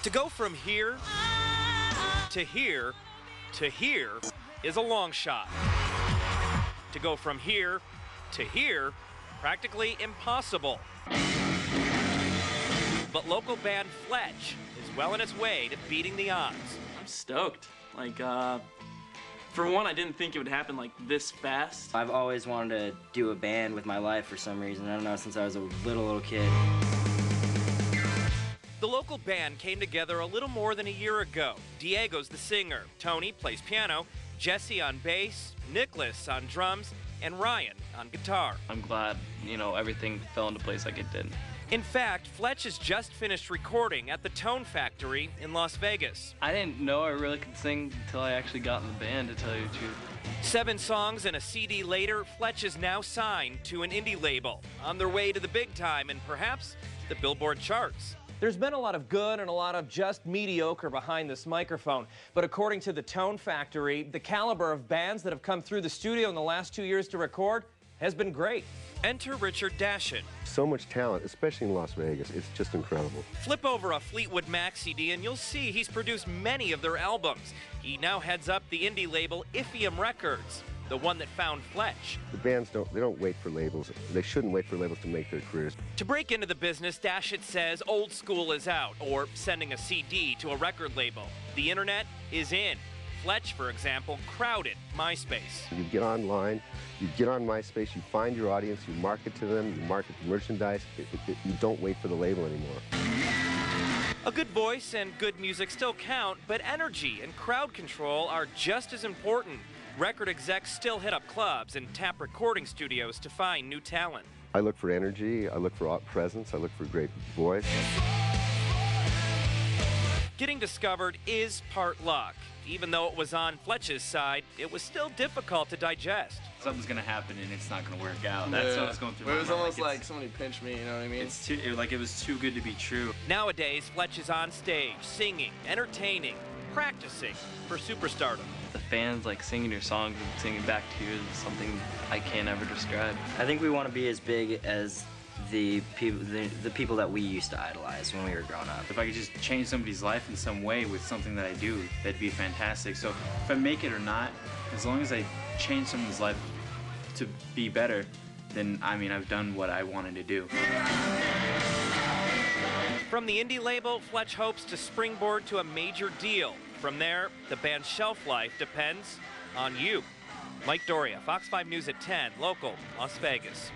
To go from here to here to here is a long shot. To go from here to here, practically impossible. But local band Fletch is well on its way to beating the odds. I'm stoked. For one, I didn't think it would happen like this fast. I've always wanted to do a band with my life for some reason. I don't know, since I was a little kid. The local band came together a little more than a year ago. Diego's the singer, Tony plays piano, Jesse on bass, Nicholas on drums, and Ryan on guitar. I'm glad, everything fell into place like it did. In fact, Fletch has just finished recording at the Tone Factory in Las Vegas. I didn't know I really could sing until I actually got in the band, to tell you the truth. 7 songs and a CD later, Fletch is now signed to an indie label, on their way to the big time and perhaps the Billboard charts. There's been a lot of good and a lot of just mediocre behind this microphone. But according to the Tone Factory, the caliber of bands that have come through the studio in the last 2 years to record has been great. Enter Richard Dashin. So much talent, especially in Las Vegas. It's just incredible. Flip over a Fleetwood Mac CD and you'll see he's produced many of their albums. He now heads up the indie label Iphium Records, the one that found Fletch. The bands don't wait for labels. They shouldn't wait for labels to make their careers. To break into the business, Dashit says old school is out, or sending a CD to a record label. The internet is in. Fletch, for example, crowded MySpace. You get online, you get on MySpace, you find your audience, you market to them, you market the merchandise. You don't wait for the label anymore. A good voice and good music still count, but energy and crowd control are just as important. Record execs still hit up clubs and tap recording studios to find new talent. I look for energy, I look for presence, I look for great voice. Getting discovered is part luck. Even though it was on Fletch's side, it was still difficult to digest. Something's gonna happen and it's not gonna work out. That's what was going through my mind. It was almost like somebody pinched me, you know what I mean? It was too good to be true. Nowadays, Fletch is on stage, singing, entertaining, practicing for superstardom. The fans singing your songs and singing back to you is something I can't ever describe. I think we want to be as big as the people that we used to idolize when we were growing up. If I could just change somebody's life in some way with something that I do, that'd be fantastic. So if I make it or not, as long as I change someone's life to be better, then I've done what I wanted to do. From the indie label, Fletch hopes to springboard to a major deal. From there, the band's shelf life depends on you. Mike Doria, Fox 5 News at 10, local, Las Vegas.